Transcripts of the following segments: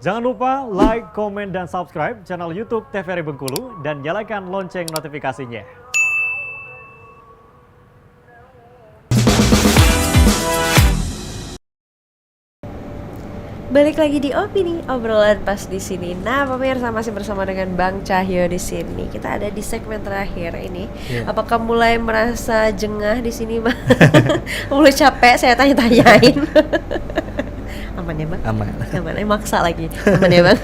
Jangan lupa like, komen, dan subscribe channel YouTube TVRI Bengkulu dan nyalakan lonceng notifikasinya. Balik lagi di Opini, obrolan pas di sini. Nah, pemirsa masih bersama dengan Bang Cahyo di sini. Kita ada di segmen terakhir ini. Iya. Apakah mulai merasa jengah di sini, Bang? Mulai capek saya tanya-tanyain. Aman ya, Bang? Aman. Aman, maksa lagi. Aman ya, Bang?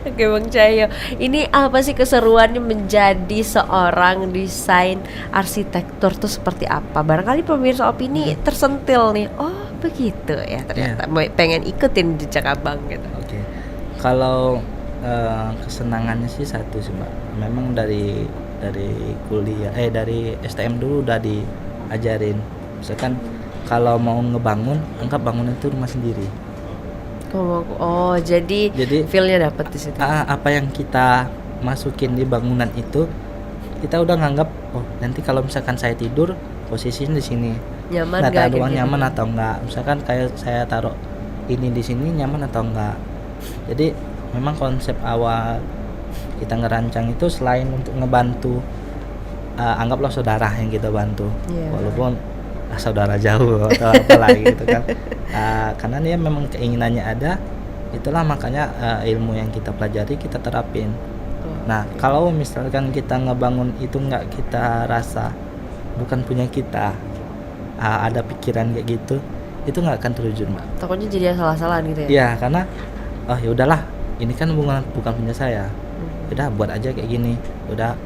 Oke, Bang Cahyo. Ini apa sih keseruannya menjadi seorang desain arsitektur tuh seperti apa? Barangkali pemirsa Opini tersentil nih. Oh, begitu ya ternyata. Pengen ikutin jejak Abang gitu. Oke. Kalau kesenangannya sih satu sih, Mbak. Memang dari kuliah dari STM dulu udah diajarin. Misalkan kalau mau ngebangun, anggap bangunan itu rumah sendiri. Oh, jadi feel-nya dapet di situ. Apa yang kita masukin di bangunan itu, kita udah nganggap, oh nanti kalau misalkan saya tidur, posisinya di sini. Nyaman Nah, gak ruang gitu? nyaman atau enggak. Misalkan kayak saya taruh ini di sini nyaman atau enggak. Jadi memang konsep awal kita ngerancang itu selain untuk ngebantu, anggaplah saudara yang kita bantu. Iya. Walaupun saudara jauh atau apalah gitu kan. Karena dia memang keinginannya ada, itulah makanya ilmu yang kita pelajari kita terapin. Nah, kalau misalkan kita ngebangun itu nggak kita rasa bukan punya kita, ada pikiran kayak gitu, itu nggak akan terwujud, Mbak. Takutnya jadi salah-salahan gitu ya? Iya, karena oh ya udahlah, ini kan bukan punya saya. Udah buat aja kayak gini. Udah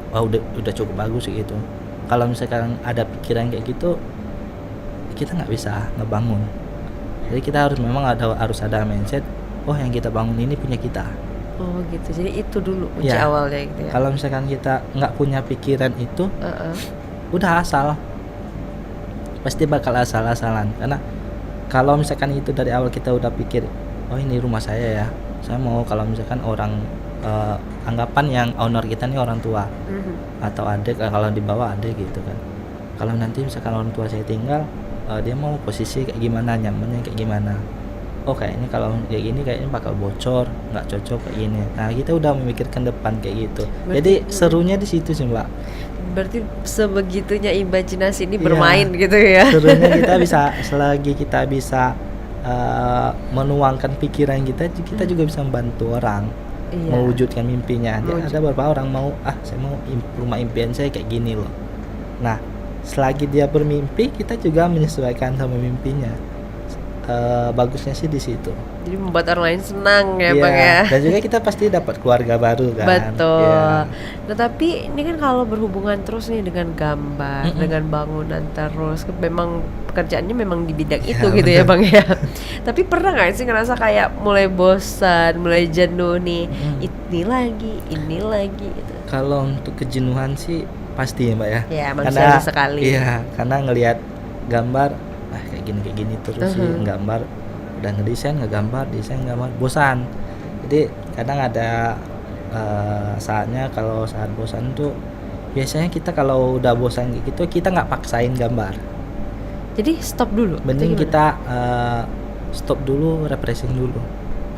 cukup bagus gitu. Kalau misalkan ada pikiran kayak gitu, kita nggak bisa ngebangun. Jadi kita memang harus ada mindset, oh yang kita bangun ini punya kita. Oh gitu, jadi itu dulu kunci Ya, awalnya gitu ya? kalau misalkan kita nggak punya pikiran itu, udah asal, pasti bakal asal-asalan. Karena kalau misalkan itu dari awal kita udah pikir, oh ini rumah saya ya, saya mau kalau misalkan orang anggapan yang owner kita nih orang tua atau adik, kalau di bawah adik gitu kan. Kalau nanti misalkan orang tua saya tinggal, dia mau posisi kayak gimana, nyamannya kayak gimana. Oh kayaknya kalau kayak gini kayaknya bakal bocor, nggak cocok kayak gini. Nah kita udah memikirkan depan kayak gitu. Jadi serunya di situ sih, Mbak. Berarti sebegitunya imajinasi ini Iya, bermain gitu ya? Serunya kita bisa, selagi kita bisa menuangkan pikiran kita juga bisa membantu orang mewujudkan mimpinya. Ada beberapa orang mau, saya mau rumah impian saya kayak gini loh. Nah, selagi dia bermimpi, kita juga menyesuaikan sama mimpinya. Bagusnya sih di situ. Jadi membuat orang lain senang ya, Iya, Bang ya? dan juga kita pasti dapat keluarga baru kan. Betul. Iya. Nah tapi ini kan kalau berhubungan terus nih dengan gambar, dengan bangunan terus, memang pekerjaannya memang di bidang itu gitu ya, Bang ya. Tapi pernah nggak sih ngerasa kayak mulai bosan, mulai jenuh nih, ini lagi gitu? Kalau untuk kejenuhan sih pasti ya, Mbak ya. Ya manusiawi sekali. Iya, karena ngelihat gambar kayak gini terus sih, nggambar udah ngedesain, ngegambar, desain, gambar, bosan. Jadi kadang ada saatnya, kalau saat bosan tuh biasanya kita kalau udah bosan gitu kita nggak paksain gambar. Jadi stop dulu. Mending kita stop dulu, refreshing dulu.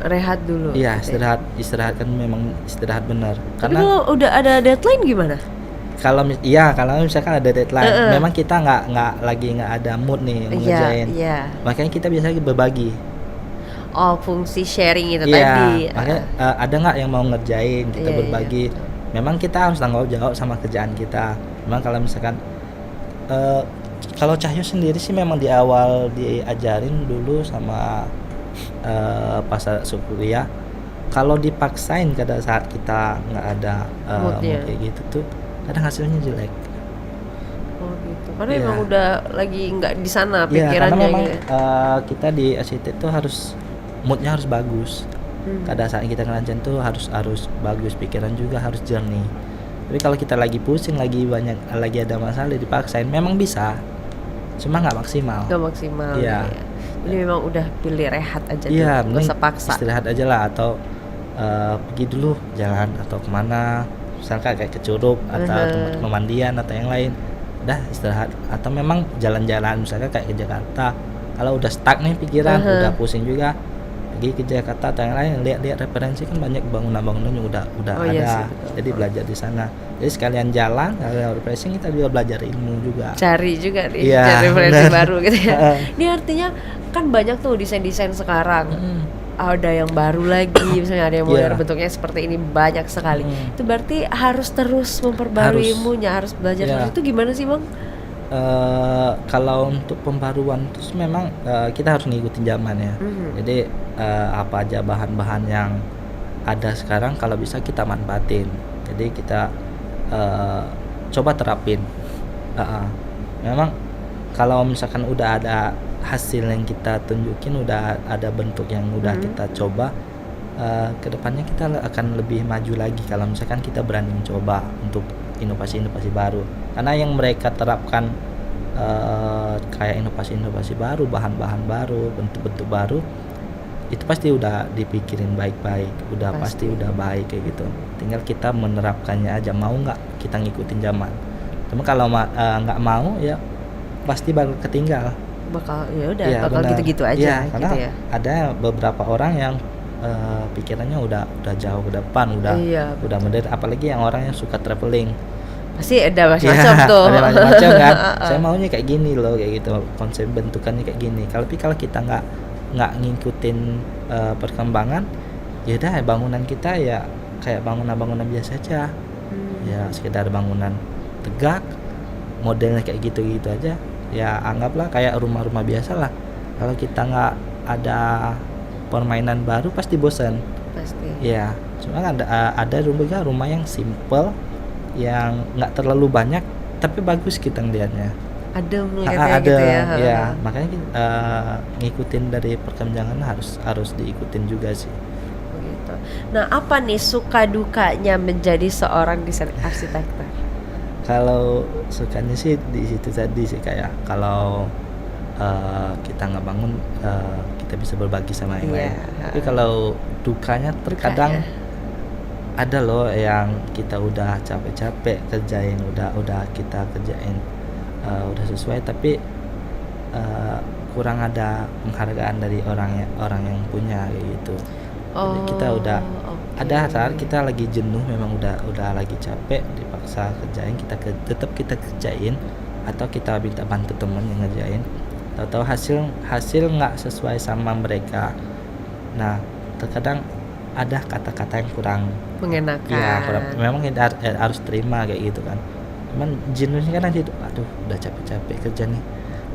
Rehat dulu. Iya, gitu. istirahat kan memang istirahat benar. Tapi Karena kalau udah ada deadline gimana? kalau misalkan ada deadline, memang kita nggak ada mood nih ngerjain. Iya. Makanya kita biasanya berbagi. Oh, fungsi sharing itu Iya, tadi. makanya ada nggak yang mau ngerjain, kita Iya, berbagi. Memang kita harus tanggung jawab sama kerjaan kita. Memang kalau misalkan kalau Cahyo sendiri sih memang di awal diajarin dulu sama pas kuliah, kalau dipaksain pada saat kita nggak ada mood kayak gitu tuh, kadang hasilnya jelek. Oh gitu. Karena Iya. emang udah lagi nggak di sana Iya, karena pikirannya memang gitu. kita di arsitek tuh moodnya harus bagus. Pada saat kita ngerancang tuh harus bagus, pikiran juga harus jernih. Tapi kalau kita lagi pusing, lagi ada masalah, dipaksain memang bisa, cuma nggak maksimal. Gak maksimal. Iya. Ya. Jadi memang udah pilih rehat aja Iya, dulu, nggak usah paksa. istirahat aja lah, atau pergi dulu jalan atau kemana, misalkan kayak ke Curug atau tempat pemandian atau yang lain. Udah istirahat, atau memang jalan-jalan misalkan kayak ke Jakarta. Kalau udah stuck nih pikiran, udah pusing juga, pergi ke Jakarta atau yang lain, lihat referensi kan banyak bangunan-bangunannya udah Oh, iya sih, ada, betul. jadi belajar di sana. Jadi sekalian jalan, sekalian refreshing, kita juga belajar ilmu juga. Cari juga nih, Iya, cari referensi benar. baru gitu ya. Heeh. Ini artinya kan banyak tuh desain-desain sekarang. Mm-mm. Ada yang baru lagi, misalnya ada yang modern Iya. bentuknya seperti ini, banyak sekali. Mm. Itu berarti harus terus memperbarui Harus. ilmunya, harus belajar Iya. terus. Itu gimana sih, Bang? Kalau untuk pembaruan terus memang kita harus ngikutin zaman ya. Mhm. Jadi apa aja bahan-bahan yang ada sekarang kalau bisa kita manfaatin. Jadi kita coba terapin. Memang kalau misalkan udah ada hasil yang kita tunjukin, udah ada bentuk yang udah kita coba, kedepannya kita akan lebih maju lagi kalau misalkan kita berani mencoba untuk inovasi-inovasi baru. Karena yang mereka terapkan kayak inovasi-inovasi baru, bahan-bahan baru, bentuk-bentuk baru, itu pasti udah dipikirin baik-baik, udah pasti udah baik kayak gitu. Tinggal kita menerapkannya aja, mau nggak kita ngikutin zaman. Cuma kalau nggak mau ya pasti bakal ketinggal. Bakal ya udah, Iya, bakal benar. gitu-gitu aja Iya, karena gitu ya. ada beberapa orang yang pikirannya udah jauh ke depan, Iya, udah modern, apalagi yang orang yang suka traveling. Pasti ada macam-macam tuh. Ada macam-macam kan. Saya maunya kayak gini loh, kayak gitu. Konsep bentukannya kayak gini. Kalau kita nggak ngikutin perkembangan, ya udah bangunan kita ya kayak bangunan-bangunan biasa aja. Ya sekedar bangunan tegak, modelnya kayak gitu-gitu aja. Ya anggaplah kayak rumah-rumah biasa lah. Kalau kita nggak ada permainan baru pasti bosan. Pasti. Ya, cuma ada rumah yang simple, yang nggak terlalu banyak tapi bagus kita ngeliatnya. Adem Ada gitu ya. ya, makanya ngikutin dari perkembangan harus diikutin juga sih. Begitu. Nah, apa nih suka dukanya menjadi seorang desain arsitektur? Kalau sukanya sih di situ tadi sih, kayak kalau kita ngebangun kita bisa berbagi sama yang lain. Tapi kalau dukanya terkadang ada loh yang kita udah capek-capek kerjain, udah kita kerjain udah sesuai, tapi kurang ada penghargaan dari orang yang punya kayak gitu. Jadi kita udah ada saat kita lagi jenuh, memang udah lagi capek, dipaksa kerjain, tetap kita kerjain, atau kita minta bantu temen yang ngerjain, tahu-tahu hasil nggak sesuai sama mereka. Nah, terkadang ada kata-kata yang kurang mengenakan. ya, memang kita harus terima kayak gitu kan. Cuman jenuhnya kan nanti, aduh udah capek-capek kerja nih,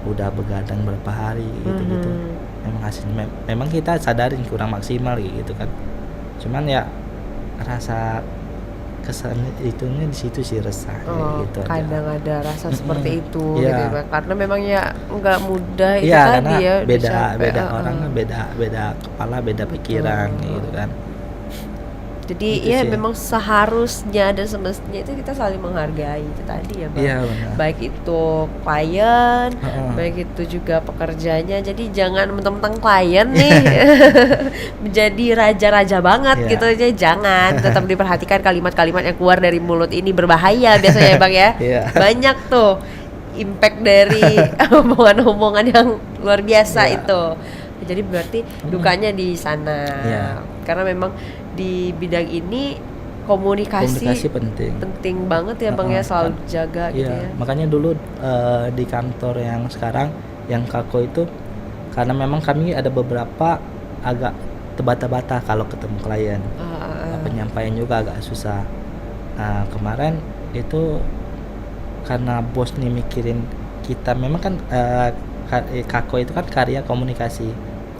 udah begadang berapa hari gitu. Memang hasilnya memang kita sadarin kurang maksimal gitu kan. Cuman ya rasa kesannya itunya di situ sih, resah gitu aja. Kadang ada rasa seperti itu Iya. gitu ya, karena memang ya nggak mudah itu Iya, tadi karena ya, beda orang kan, beda kepala, beda pikiran gitu kan. Jadi Gitu ya sih. memang seharusnya dan semestinya itu kita saling menghargai itu tadi ya, Bang. Iya, benar. Baik itu klien, Heeh. baik itu juga pekerjanya. Jadi jangan mentang-mentang klien nih menjadi raja-raja banget Iya. gitu aja, jangan. Tetap diperhatikan kalimat-kalimat yang keluar dari mulut ini berbahaya biasanya ya, Bang ya. Iya. Banyak tuh impact dari omongan-omongan yang luar biasa Iya. itu. Jadi berarti dukanya di sana. Iya. Karena memang di bidang ini komunikasi penting. banget ya, Bang ya, selalu jaga gitu Iya, ya. makanya dulu di kantor yang sekarang yang Kako itu, karena memang kami ada beberapa agak terbata-bata kalau ketemu klien. Penyampaian juga agak susah. Nah, kemarin itu karena bos nih mikirin kita, memang kan Kako itu kan karya komunikasi,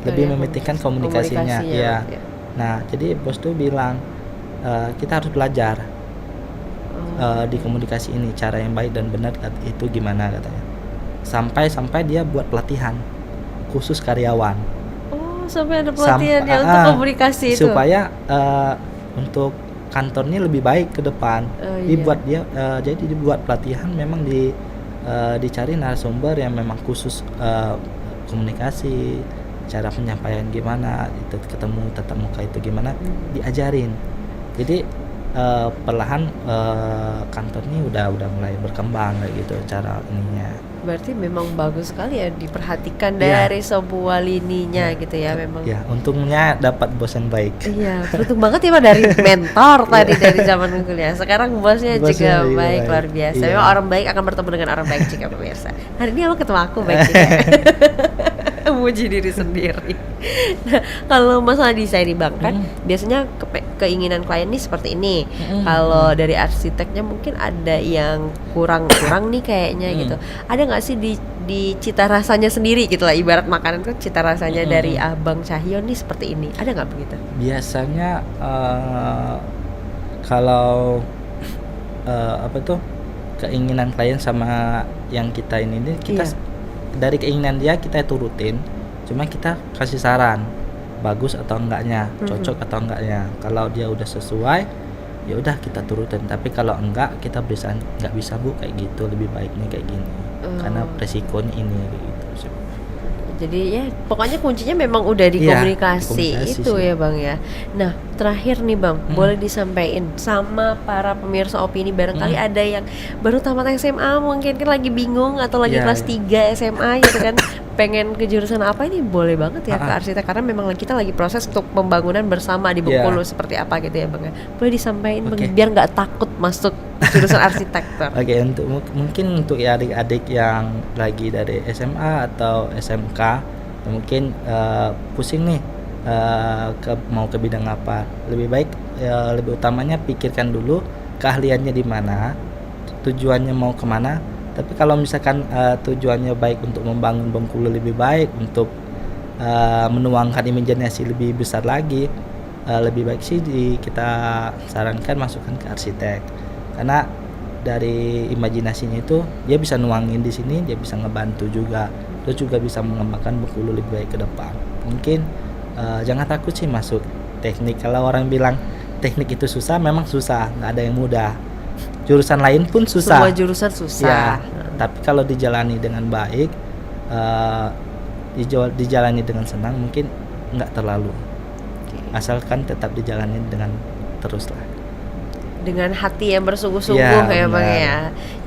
lebih mementingkan komunikasinya ya. Nah, jadi bos tuh bilang kita harus belajar di komunikasi ini, cara yang baik dan benar itu gimana katanya. Sampai dia buat pelatihan khusus karyawan. Oh, sampai ada pelatihan ya untuk komunikasi itu. Supaya untuk kantornya lebih baik ke depan. Jadi dibuat pelatihan, memang dicari narasumber yang memang khusus komunikasi, cara penyampaian gimana, itu ketemu tatap muka itu gimana, diajarin. Jadi perlahan kantor ini udah mulai berkembang kayak gitu cara ininya. Berarti memang bagus sekali ya diperhatikan Iya. dari sebuah lininya gitu ya memang. Ya, untungnya dapat bos yang baik. Iya, beruntung banget ya Pak dari mentor tadi dari zaman kuliah. Sekarang bosnya Bosnya juga juga baik, baik. luar biasa. Iya. Memang orang baik akan bertemu dengan orang baik jika pemirsa. Hari ini aku ketemu aku baik juga. Muji diri sendiri. Nah, kalau masalah desain nih Bang kan biasanya keinginan klien nih seperti ini. Kalau dari arsiteknya mungkin ada yang kurang nih kayaknya gitu. Ada nggak sih di cita rasanya sendiri gitu lah, ibarat makanan kan cita rasanya dari Abang Cahyo nih seperti ini, ada nggak begitu? Biasanya kalau apa tuh keinginan klien sama yang kita ini kita Iya. dari keinginan dia kita turutin, cuma kita kasih saran bagus atau enggaknya, cocok atau enggaknya. Kalau dia udah sesuai, ya udah kita turutin. Tapi kalau enggak, kita bisa nggak bisa Bu kayak gitu, lebih baiknya kayak gini. Karena resikonya ini kayak gitu. Jadi ya pokoknya kuncinya memang udah di Iya, komunikasi komunikasi itu sih. ya Bang ya. Nah terakhir nih Bang, boleh disampaikan sama para pemirsa opini barangkali ada yang baru tamat SMA mungkin kan lagi bingung atau lagi Iya, kelas 3 SMA gitu kan, pengen ke jurusan apa, ini boleh banget ya ke Ah. arsitek karena memang kita lagi proses untuk pembangunan bersama di Bengkulu seperti apa gitu ya Bang ya. Boleh disampaikan Bang Oke. biar nggak takut masuk jurusan arsitektur. Oke, untuk mungkin untuk ya adik-adik yang lagi dari SMA atau SMK, mungkin pusing nih mau ke bidang apa. Lebih baik lebih utamanya pikirkan dulu keahliannya di mana, tujuannya mau kemana. Tapi kalau misalkan tujuannya baik untuk membangun Bengkulu lebih baik, untuk menuangkan imajinasi lebih besar lagi, lebih baik sih kita sarankan masukkan ke arsitek. Karena dari imajinasinya itu dia bisa nuangin di sini, dia bisa ngebantu juga, terus juga bisa mengembangkan Bengkulu lebih baik ke depan. Mungkin jangan takut sih masuk teknik. Kalau orang bilang teknik itu susah, memang susah, nggak ada yang mudah. Jurusan lain pun susah. Semua jurusan susah. Ya, tapi kalau dijalani dengan baik, dijalani dengan senang, mungkin nggak terlalu. Asalkan tetap dijalani dengan terus lah. Dengan hati yang bersungguh-sungguh ya Bang benar. ya.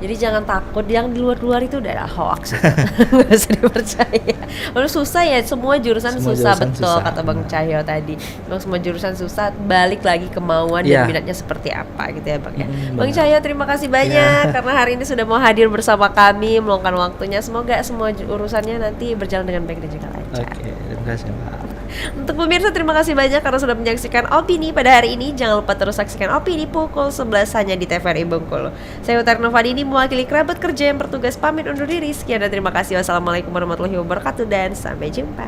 Jadi jangan takut, yang di luar-luar itu udah hoax. Nggak usah dipercaya. Lalu susah ya, semua jurusan Semua susah, jurusan betul susah, kata Bang benar. Cahyo tadi. Memang semua jurusan susah, balik lagi kemauan dan Iya. minatnya seperti apa gitu ya Bang ya. Bang Benar. Cahyo terima kasih banyak karena hari ini sudah mau hadir bersama kami, meluangkan waktunya. Semoga semua urusannya nanti berjalan dengan baik dan juga lancar. Oke, terima kasih Mbak. Untuk pemirsa terima kasih banyak karena sudah menyaksikan opini pada hari ini. Jangan lupa terus saksikan opini pukul 11 hanya di TVRI Bengkulu. Saya Utari Novadini mewakili kerabat kerja yang bertugas pamit undur diri. Sekian dan terima kasih. Wassalamualaikum warahmatullahi wabarakatuh dan sampai jumpa.